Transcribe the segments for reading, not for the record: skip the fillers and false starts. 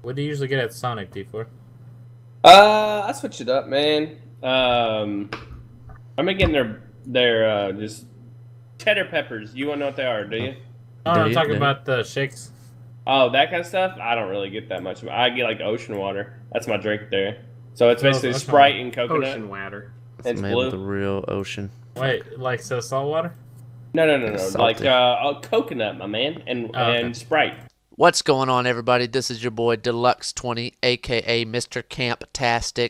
What do you usually get at Sonic, D4? I switch it up, man. I'm getting their just cheddar peppers. You want to know what they are, do you? Oh, I'm talking about the shakes. Oh, that kind of stuff. I don't really get that much. I get like ocean water. That's my drink there. So it's basically Sprite and coconut. Ocean water. It's made with the real ocean. Wait, like so salt water? No. Like coconut, my man, and Sprite. What's going on, everybody? This is your boy Deluxe20, aka Mr. Camptastic.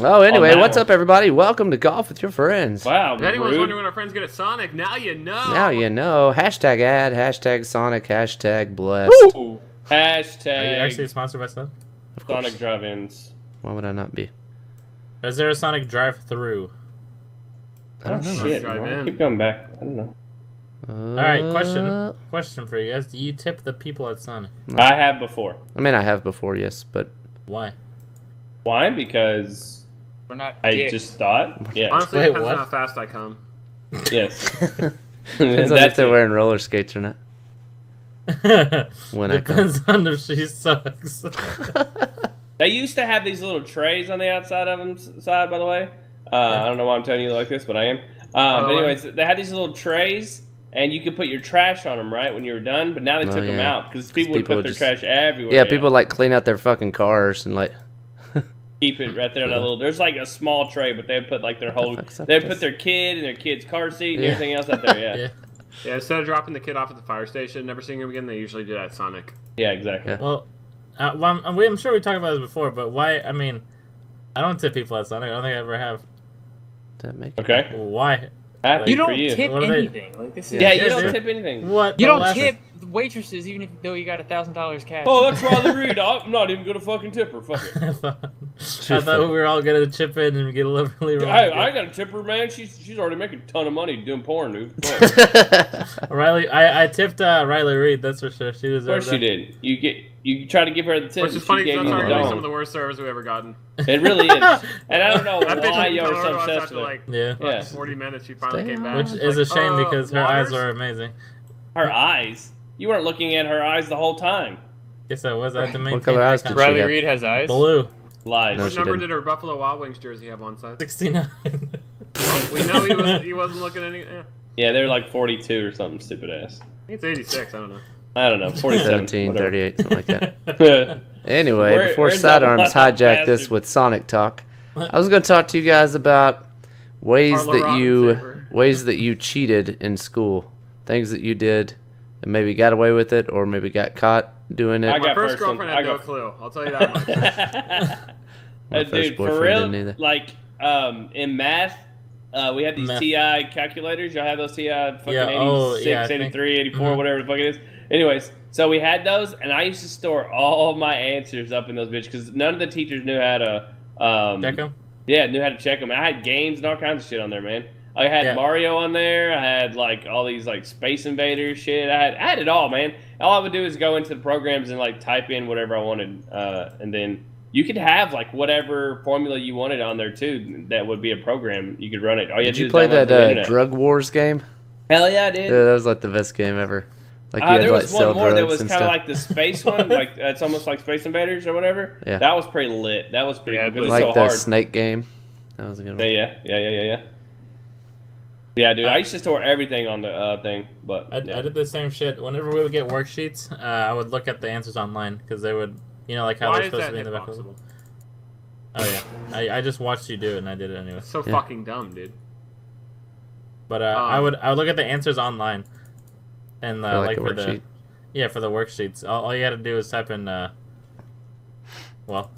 Oh, anyway, what's up, everybody? Welcome to Golf with Your Friends. Wow, If anyone's rude. wondering when our friends get at Sonic, now you know. Now you know. Hashtag ad, hashtag Sonic, hashtag blessed. Ooh. Are you Hashtag actually sponsored by Sonic? Sonic Drive-Ins. Why would I not be? Is there a Sonic drive-through? I don't know. Shit, Drive man. in. Keep coming back. I don't know. Alright, question for you guys. Do you tip the people at Sonic? I have before. I mean, I have before, yes, but Why? Why? Because We're not. I dicks. just thought. Yeah. Honestly, Wait, it depends what? on how fast I come. Yes. depends on if That's they're it. wearing roller skates or not. When I come. Depends on if she sucks. They used to have these little trays on the outside of them. Side, by the way. I don't know why I'm telling you like this, but I am. But anyways, they had these little trays, and you could put your trash on them, right, when you were done. But now they took them yeah. out because people would People put their just- trash everywhere. Yeah, now. people like clean out their fucking cars and like. Keep it right there on that little. There's like a small tray, but they put like their whole. fuck's up They with put their kid and their kid's car seat and Yeah. everything else out there. Yeah. Yeah. Yeah, instead of dropping the kid off at the fire station, never seeing him again, they usually do that at Sonic. Yeah, exactly. Yeah. Well, I'm sure we talked about this before, but why? I mean, I don't tip people at Sonic. I don't think I ever have. That make Okay. Why? Happy You for don't you. tip What are they- anything. Like this is. Yeah, Yeah, you don't dude. tip anything. What? You the don't last- tip waitresses even though you got $1,000 cash. Oh, that's Riley Reid. I'm not even gonna fucking tip her. Fuck it. I thought we were all gonna chip in and get a little really wrong. Hey, I got a tip her, man. She's already making a ton of money doing porn, dude. Of Riley, I tipped Riley Reid. That's for sure. She was. course you did. You try to give her the tip. Which and is she funny gave because you that's the arguably dong. some of the worst service we've ever gotten. It really is. And I don't know That bitch why was you are so Colorado obsessed after with it. like Yeah. Yeah. 40 minutes. She finally Stay came back. Which It's is a like, shame because her eyes waters? are amazing. Her eyes. You weren't looking at her eyes the whole time. Guess I was. I had to maintain color eyes eye did contact. she Riley have? Reid has eyes. Blue. Lies. No, What she number didn't. did her Buffalo Wild Wings jersey have on side? 69. We know he wasn't looking any. I Yeah, they're like 42 or something stupid ass. think it's 86. I don't know. I don't know. 47. 17, whatever. 38, something like that. Anyway, before where's that Sidearms wild hijack this bastard? with Sonic talk, I was going to talk to you guys about ways Carla that Robinson. you cheated in school, things that you did and maybe got away with it or maybe got caught doing it. I My got first first one. girlfriend I had no got- clue. I'll tell you that much. My first Dude, for boyfriend real, didn't either. like in math, we had these Math. TI calculators. Y'all have those TI fucking Yeah, 86, oh, yeah, I think- 83, 84, Mhm. whatever the fuck it is. Anyways, so we had those, and I used to store all my answers up in those bitches because none of the teachers knew how to. Check him. Yeah, knew how to check them. I had games and all kinds of shit on there, man. I had Yeah. Mario on there. I had like all these like Space Invaders shit. I had it all, man. All I would do is go into the programs and like type in whatever I wanted, and then you could have like whatever formula you wanted on there too. That would be a program. You could run it. All you had Did to you do is play download that from the internet. Drug Wars game? Hell yeah, I did. Yeah, that was like the best game ever. Like you had There to like was one sell more that drugs was and kind of stuff. like the space one, like it's almost like Space Invaders or whatever. Yeah. That was pretty lit. That was pretty. Yeah, good. It was Like so the hard. snake game. That was a good one. Yeah. Yeah, dude. I used to store everything on the thing, but I did the same shit. Whenever we would get worksheets, I would look at the answers online because they would, like how Why they're is supposed that to be in the back of the impossible? Oh yeah, I just watched you do it and I did it anyway. So Yeah. fucking dumb, dude. But I would look at the answers online, and For, like, like a for worksheet? for the worksheets, all you had to do is type in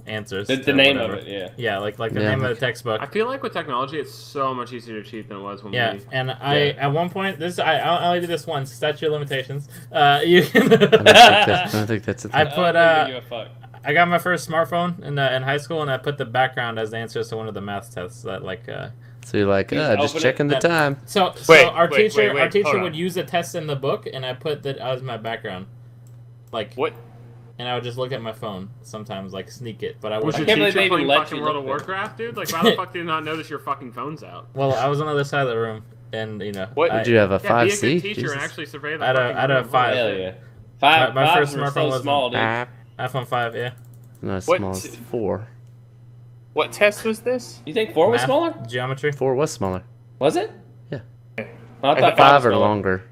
answers. the to name whatever. of it, yeah. Yeah, like the Yeah, name of like- the textbook. I feel like with technology, it's so much easier to cheat than it was when Yeah, we. and I at one point I only did this once. Statute of limitations. You can. I don't think that's a thing. I put don't give a fuck. I got my first smartphone in high school, and I put the background as the answers to one of the math tests. That So you're like, You just open it, checking the that- time. so Wait, our wait, teacher wait, hold would on. use the test in the book, and I put that as my background. Like What? and I would just look at my phone sometimes, like sneak it. But I Was would. your can't believe teacher they even playing let fucking you World of look at it. Warcraft, dude? Like, why the fuck did you not notice your fucking phone's out? Well, I was on the other side of the room, and What Did you have a Yeah, be a 5C? good teacher Jesus. and actually survey the I had a- fucking I had a room. 5. Hell yeah. Five. My Fives first were smartphone so was small, dude. iPhone 5, yeah. Not as What- small as 4. What test was this? You think 4 was Math, smaller? Geometry. 4 was smaller. Was it? Yeah. I thought 5 5 was or smaller. longer.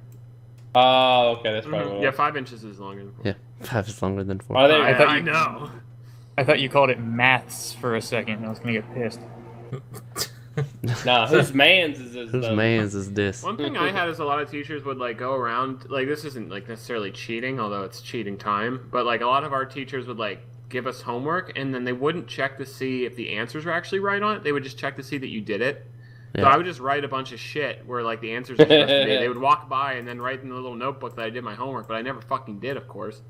Oh, okay, that's probably what it Yeah, was. 5 inches is longer than 4. Yeah, 5 is longer than 4. Are they? I thought I you- know. I thought you called it maths for a second. And I was gonna get pissed. Nah, whose man's is this? Whose though? man's is this? One thing I had is a lot of teachers would like go around, like this isn't like necessarily cheating, although it's cheating time, but like a lot of our teachers would like give us homework and then they wouldn't check to see if the answers were actually right on it. They would just check to see that you did it. So Yeah. I would just write a bunch of shit where like the answers were supposed to be. They would walk by and then write in the little notebook that I did my homework, but I never fucking did, of course.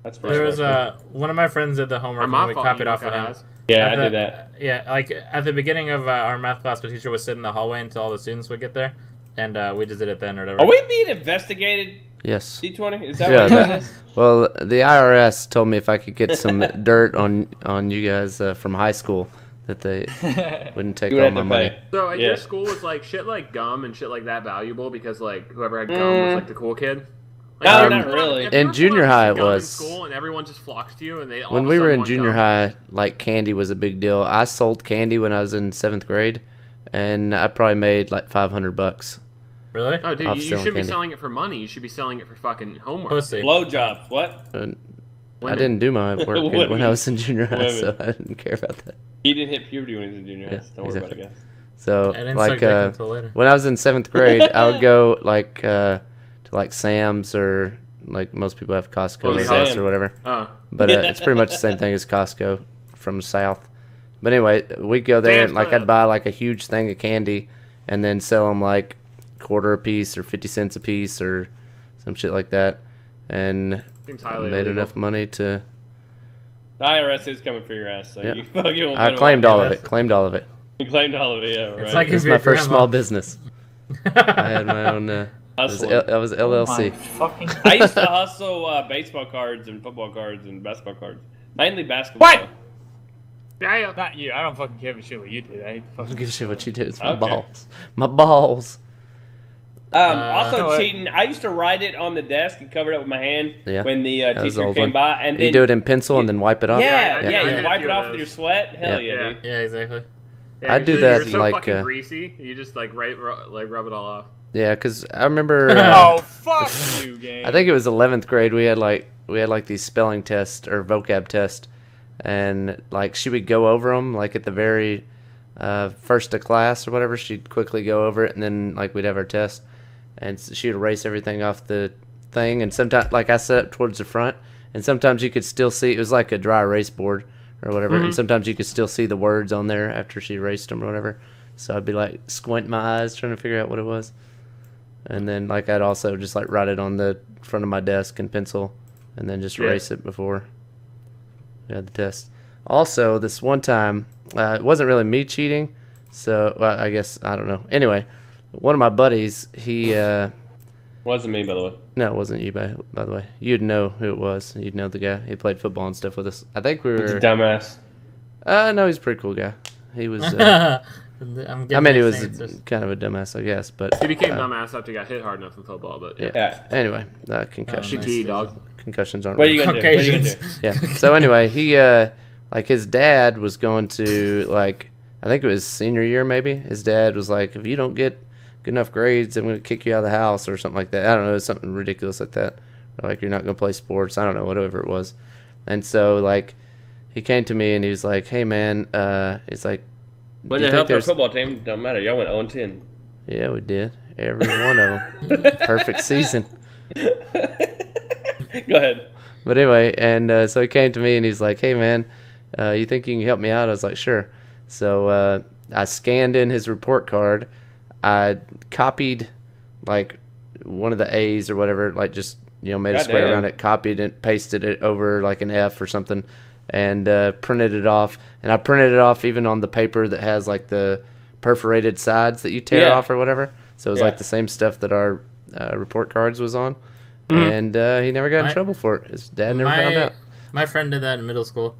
That's pretty There was smart. one of my friends did the My homework, and mom we thought copied you off look of him. at us. Yeah, I At did the- that. Yeah, like at the beginning of our math class, the teacher would sit in the hallway until all the students would get there, and we just did it then or whatever. Are we being investigated? Yes. D20? Is that Yeah, what that- it is? Well, the IRS told me if I could get some dirt on you guys from high school, that they wouldn't take You would all have my to money. pay. So at Yeah. your school was like shit like gum and shit like that valuable because like whoever had gum was like the cool kid? No, Like, not if you really. if you In were junior pulling high, it gum in was. school and everyone just flocks to you and they all When of a we were sudden in want junior gum. high, like candy was a big deal. I sold candy when I was in 7th grade, and I probably made like $500. Really? Oh, dude, Off you selling shouldn't be candy. selling it for money. You should be selling it for fucking homework. Pussy. Blowjobs. What? I Women. didn't do my work when Women. I was in junior high, so Women. I didn't care about that. He didn't hit puberty when he was in junior high. Yeah, so don't worry about it, guys. So I didn't like suck dick until later. when I was in 7th grade, I would go like to like Sam's or like most people have Costco Oh, or Sam. Ross or whatever. Oh. But it's pretty much the same thing as Costco from the South. But anyway, we'd go there Sam's and like Club. I'd buy like a huge thing of candy and then sell them like quarter a piece or 50 cents a piece or some shit like that, and Seems highly made illegal. enough money to. The IRS is coming for your ass, so Yeah. you fucking won't I put claimed on all your of ass. it. Claimed all of it. You claimed all of it, yeah, right. It's like It was if my your first grandma- small business. I had my own. It was, Hustling. I was LLC. Oh my fucking. I used to hustle baseball cards and football cards and basketball cards. Mainly basketball. What? Yeah. Not you. I don't fucking care a shit what you did. I I don't fucking. give a shit what you did. It's my Okay. balls. My balls. Also You know what? cheating. I used to write it on the desk and cover it up with my hand Yeah. when the That was the teacher old came one. by, and You then do it in pencil and then wipe it off. yeah, Yeah, yeah, I you did a wipe few it of off with those. your sweat. Hell Yeah. yeah, dude. Yeah, exactly. Yeah, I do you're that, You're so like, fucking greasy. You just like rub it all off. Yeah, because I remember. Oh fuck you, game. I think it was 11th grade. We had like these spelling tests or vocab tests, and like she would go over them like at the very first of class or whatever. She'd quickly go over it, and then like we'd have our test, and she'd erase everything off the thing. And sometimes like I sat up towards the front, and sometimes you could still see it was like a dry erase board or whatever, and sometimes you could still see the words on there after she erased them or whatever. So I'd be like squinting my eyes trying to figure out what it was. And then, like, I'd also just, like, write it on the front of my desk in pencil and then just Yeah. erase it before we had the test. Also, this one time, it wasn't really me cheating, so, well, I guess, I don't know. Anyway, one of my buddies, he, Wasn't me, by the way. no, it wasn't you, by the way. You'd know who it was. You'd know the guy. He played football and stuff with us. I think we He's a were, dumbass. no, he's a pretty cool guy. He was, I'm I mean, he was getting these kind of a dumbass, I guess, but. He became dumbass after he got hit hard enough in football, but yeah. Yeah. Yeah. Anyway, concussions. nice. GT, dog. Concussions aren't What are real. you gonna do? What are you gonna do? Caucasians. Yeah. So anyway, he like his dad was going to like I think it was senior year maybe. His dad was like, if you don't get good enough grades, I'm gonna kick you out of the house or something like that. I don't know, it was something ridiculous like that. Or like you're not gonna play sports. I don't know, whatever it was. And so like he came to me and he was like, hey man, he's like, When do it you think helped our there's- football team, don't matter. Y'all went 0-10. yeah, we did. Every one of them. Perfect season. Go ahead. But anyway, and so he came to me and he's like, hey, man, you think you can help me out? I was like, sure. So I scanned in his report card. I copied, like, one of the A's or whatever, like, just, you know, made a square Goddamn. around it, copied it, pasted it over, like, an F or something, and printed it off. And I printed it off even on the paper that has, like, the perforated sides that you tear Yeah. off or whatever. So it was, Yeah. like, the same stuff that our report cards was on. and he never got in My- trouble for it. His dad never found out. My friend did that in middle school.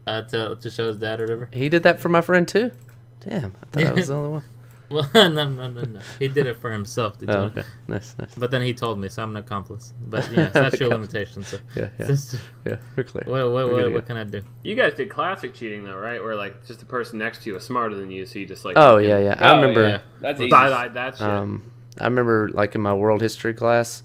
To show his dad or whatever. He did that for my friend too. Damn, I thought I was the only one. Well, no. He did it for himself. He Oh, told me. okay, nice. But then he told me, so I'm an accomplice. But yeah, statute of limitations. So. Yeah, yeah, we're clear. We're good to What go. can I do? You guys did classic cheating though, right? Where like just the person next to you is smarter than you, so you just like. Oh yeah. I Oh, remember. yeah. That's easy. That shit. I remember like in my world history class,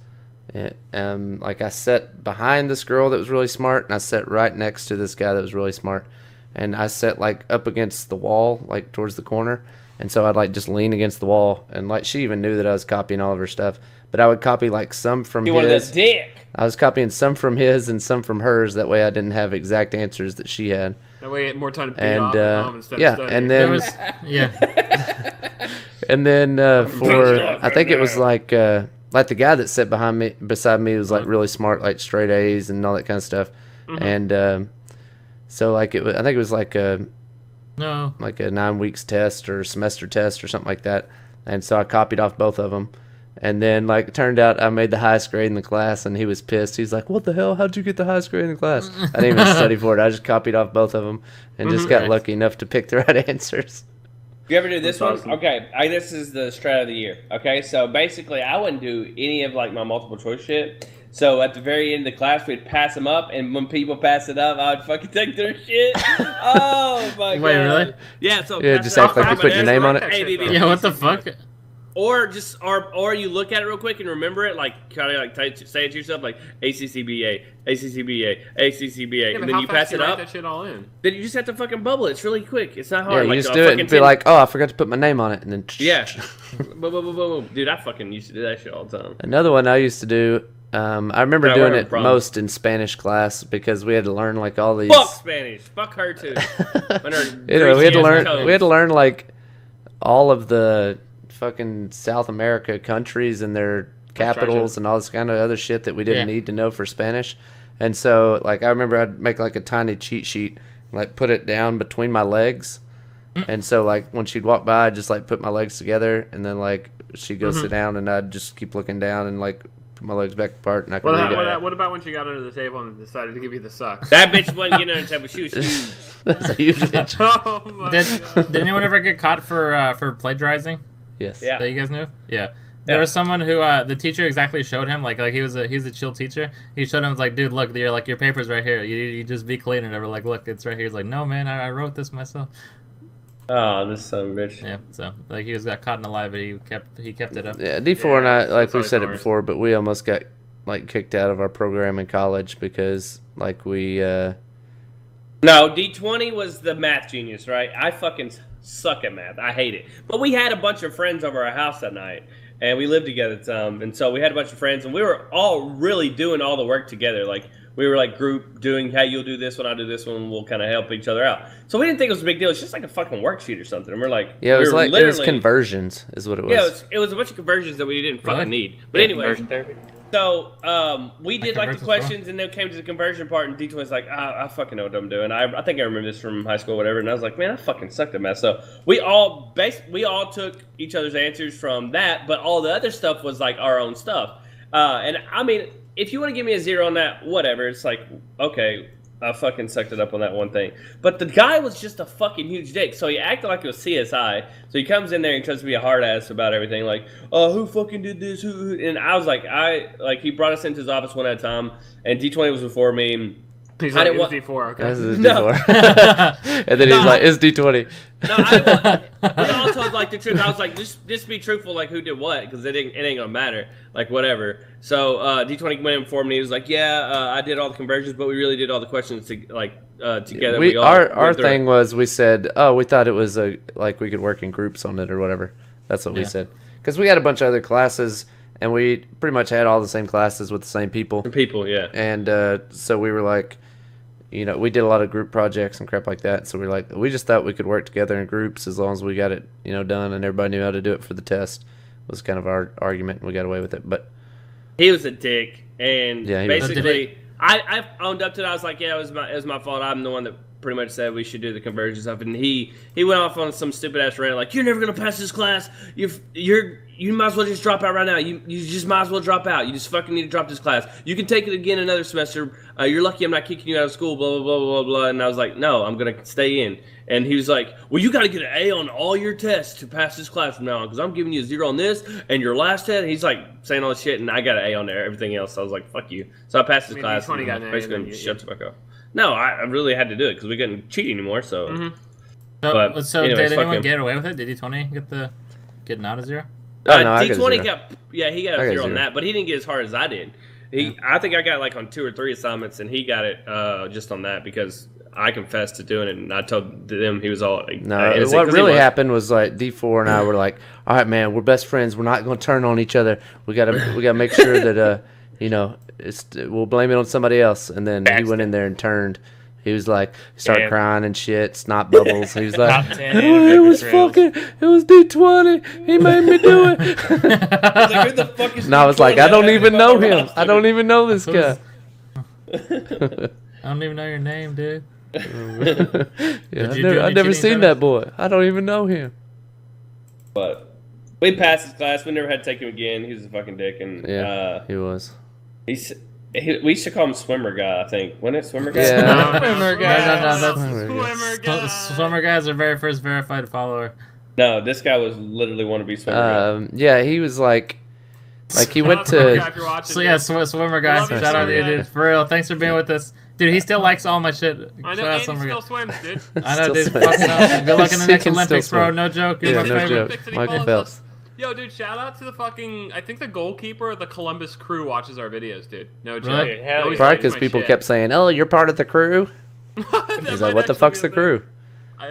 like I sat behind this girl that was really smart, and I sat right next to this guy that was really smart, and I sat like up against the wall, like towards the corner, and so I'd like just lean against the wall, and like she even knew that I was copying all of her stuff, but I would copy like some from You wanted his. a dick. I was copying some from his and some from hers. That way, I didn't have exact answers that she had. That way, you had more time to beat And off at home instead yeah, of studying. and There then was yeah. And then for I think it was like the guy that sat beside me was like really smart, like straight A's and all that kind of stuff. And so like I think it was like a No. 9 weeks test or semester test or something like that. And so I copied off both of them. And then like it turned out I made the highest grade in the class, and he was pissed. He's like, "What the hell? How'd you get the highest grade in the class?" I didn't even study for it. I just copied off both of them and just got lucky enough to pick the right answers. You ever do this That's one? awesome. Okay, this is the strat of the year. Okay, so basically, I wouldn't do any of like my multiple choice shit. So at the very end of the class, we'd pass them up, and when people pass it up, I would fucking take their shit. Oh my god! Wait, really? Yeah. So Yeah, pass just it act up, like you I'm put your an name on expert. it. Hey, BB. Yeah. What the fuck? Or you look at it real quick and remember it, like kind of like say it to yourself, like ACCBA, ACCBA, ACCBA, Yeah, and but then how you fast pass do it you write up. that shit all in? Then you just have to fucking bubble it. It's really quick. It's not Yeah, hard. you like just a do it fucking and be 10 like, "Oh, I forgot to put my name on it," and then yeah, boom, boom, boom, boom, boom. Dude, I fucking used to do that shit all the time. Another one I used to do. I remember Yeah, doing where it I'm from. most in Spanish class because we had to learn like all these. Fuck Spanish. Fuck her too. When her Anyway, we had to greasy learn. ass toes. We had to learn like all of the fucking South America countries and their capitals and all this kind of other shit that we didn't Yeah. need to know for Spanish. And so, like, I remember I'd make like a tiny cheat sheet, like put it down between my legs. And so, like, when she'd walk by, I'd just like put my legs together, and then like she'd go sit down, and I'd just keep looking down and like put my legs back apart, and I could read it. What about when she got under the table and decided to give you the suck? That bitch wasn't getting under the table. She was huge. That's a huge bitch. Oh my Did anyone ever get caught for plagiarizing? Yes. Yeah. That you guys knew? Yeah. There was someone who the teacher exactly showed him like he was a chill teacher. He showed him like, dude, look, your paper's right here. You just be clean and ever like, look, it's right here. He's like, no man, I wrote this myself. Oh, this son of a bitch. Yeah. So like he got caught in a lie, but he kept it up. Yeah, D4 and I, like that's we've always said the it worst. before, but we almost got like kicked out of our program in college because like we No, D20 was the math genius, right? I fucking suck at math. I hate it. But we had a bunch of friends over our house that night, and we lived together at the time. And so we had a bunch of friends, and we were all really doing all the work together. Like, we were like group doing, hey, you'll do this one, I'll do this one, we'll kind of help each other out. So we didn't think it was a big deal. It's just like a fucking worksheet or something. And we're like, yeah, it was we were like it was literally- conversions is what it was. Yeah, it was a bunch of conversions that we didn't fucking Really? need. But anyway, Conversion therapy. so we did like the conversions questions, and then came to the conversion part, and D20 was like, I fucking know what I'm doing. I think I remember this from high school or whatever, and I was like, man, I fucking sucked at math. So we all took each other's answers from that, but all the other stuff was like our own stuff. And I mean, if you want to give me a 0 on that, whatever. It's like, okay, I fucking sucked it up on that one thing. But the guy was just a fucking huge dick. So he acted like it was CSI. So he comes in there and tries to be a hard ass about everything. Like, who fucking did this? Who? And I was like, he brought us into his office one at a time. And D20 was before me. And He's I like, didn't it's want- D4, okay. This is a No. D4. And then he's like, "It's D20." No, we all told like the truth. I was like, just be truthful, like who did what, because it ain't gonna matter, like whatever. So D20 went in for me. He was like, yeah, I did all the conversions, but we really did all the questions together. We all our went through thing it. was we said, "Oh, we thought it was like we could work in groups on it or whatever." That's what we Yeah. said because we had a bunch of other classes and we pretty much had all the same classes with the same people. people, yeah. And so we were like, we did a lot of group projects and crap like that. So we just thought we could work together in groups as long as we got it, done, and everybody knew how to do it for the test. Was kind of our argument, and we got away with it. But He was a dick, and Yeah, he was. basically, I owned up to it. I was like, yeah, it was my fault. I'm the one that pretty much said we should do the conversion stuff, and he went off on some stupid ass rant like, "You're never gonna pass this class. You might as well just drop out right now. You just might as well drop out. You just fucking need to drop this class. You can take it again another semester. You're lucky I'm not kicking you out of school. Blah blah blah blah blah." And I was like, "No, I'm gonna stay in." And he was like, "Well, you got to get an A on all your tests to pass this class from now on, because I'm giving you a 0 on this and your last test." And he's like saying all this shit, and I got an A on there. Everything else, so I was like, "Fuck you." So I passed this class. D20 got an A, basically, then you- shut the fuck up. No, I really had to do it because we couldn't cheat anymore. So. Mm-hmm. But So anyways, did fuck anyone him. get away with it? Did D20 get getting out of 0? Oh, no, I got a D20 zero. got he got I a got 0 on zero. that, but he didn't get as hard as I did. I think I got like on 2 or 3 assignments, and he got it just on that because I confessed to doing it, and I told them he was all like, No, innocent, what 'cause he really was. happened was like D4 and I were like, all right, man, we're best friends. We're not going to turn on each other. We gotta make sure that we'll blame it on somebody else. And then he went in there and turned. He was like, he started Yeah. crying and shit, snot bubbles. He was like, Top 10 it was trails. it was D20. He made me do it. I was like, who the fuck is And I was like, D20? I don't even know fucking him. roster. I don't even know this guy. I don't even know your name, dude. Yeah, Did you do I've any never cheating, seen Travis? that boy. I don't even know him. But we passed his class. We never had to take him again. He was a fucking dick, and Yeah, he was. we used to call him Swimmer Guy. I think wasn't it Swimmer Guy? Yeah. Swimmer No, guy. that's Swimmer guy. Swimmer guy's our very first verified follower. No, this guy was literally wannabe Swimmer Guy. Yeah, he was like he went Swimmer guy, to. if you're watching, So yeah, dude. Swimmer guy, Love you, shout out to you, Swimmer dude. guy. For real, thanks for being with us, dude. He still likes all my shit. I Shout know, out and he Swimmer still guy. swims, dude. I know, Still dude. swims. Fucking awesome. Good luck in the He next can still Olympics, bro. swim. No joke. You're Yeah, my no favorite. joke. Olympics and he Michael follows Phelps. us. Yo, dude, shout out to the fucking. I think the goalkeeper of the Columbus Crew watches our videos, dude. No joke. Really? Hell Always yeah. Probably likes because my people shit. kept saying, "Oh, you're part of the crew." He's like, "What the fuck's the crew?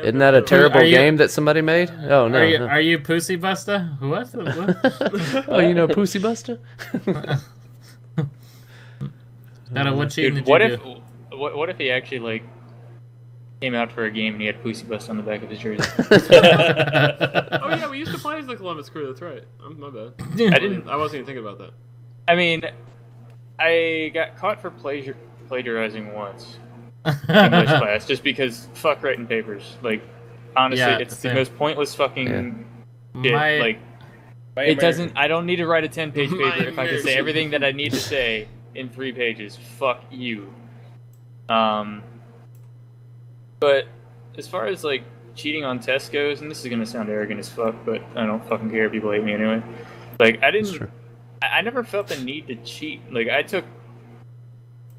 Isn't that a terrible Are you- game that somebody made?" Oh no. no. Are you Pussy Buster? What? What? Oh, you know Pussy Buster? Dada, what cheating Dude, did what you if do? what if he actually like came out for a game and he had Pussy Bust on the back of his jersey? Oh yeah, we used to play as the Columbus Crew. That's right. My bad. I didn't. I wasn't even thinking about that. I mean, I got caught for plagiarizing once English class just because fuck writing papers. Like honestly, Yeah, it's same. the most pointless fucking shit. My- Like By it American. doesn't. I don't need to write a 10-page My paper if I can say American. everything that I need to say in 3 pages. Fuck you. But as far as like cheating on tests goes, and this is gonna sound arrogant as fuck, but I don't fucking care. People hate me anyway. Like I That's didn't. true. I never felt the need to cheat. Like I took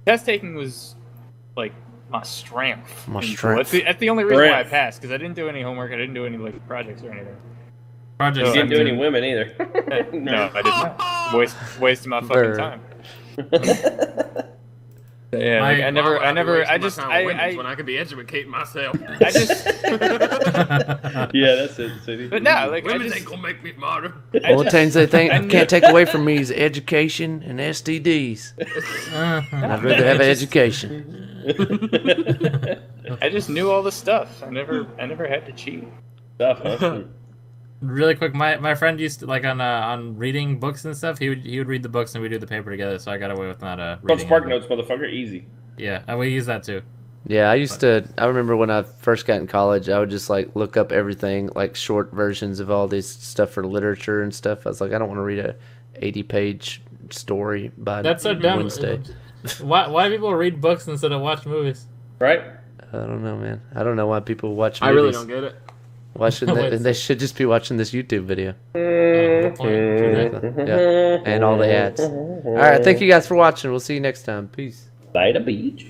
test taking was like my strength. My in school. strength. That's the only reason why I Strength. passed because I didn't do any homework. I didn't do any like projects or anything. Project No, He didn't do any Sector. women either. No, I didn't. Wasting my fucking Bird. time. Yeah, My- like, I never, when I could be educating myself. I just, Yeah, that's it, City. but no, like I Women just, ain't gonna make me smarter. I All the just- things they think I can't take away from me is education and STDs. And I'd rather have an education. I just knew all the stuff. I never had to cheat. Stuff, huh? Really quick, my friend used to like on reading books and stuff. He would read the books and we do the paper together. So I got away with not From reading. Spark it. Notes, motherfucker, easy. Yeah, and we use that too. Yeah, I remember when I first got in college, I would just like look up everything, like short versions of all these stuff for literature and stuff. I was like, I don't want to read a 80-page story by That's so dumb. Wednesday. Why do people read books instead of watch movies? Right? I don't know, man. I don't know why people watch I movies. really don't get it. Why shouldn't they? Wait. They should just be watching this YouTube video. Good point. True. Yeah, and all the ads. All right, thank you guys for watching. We'll see you next time. Peace. By the beach.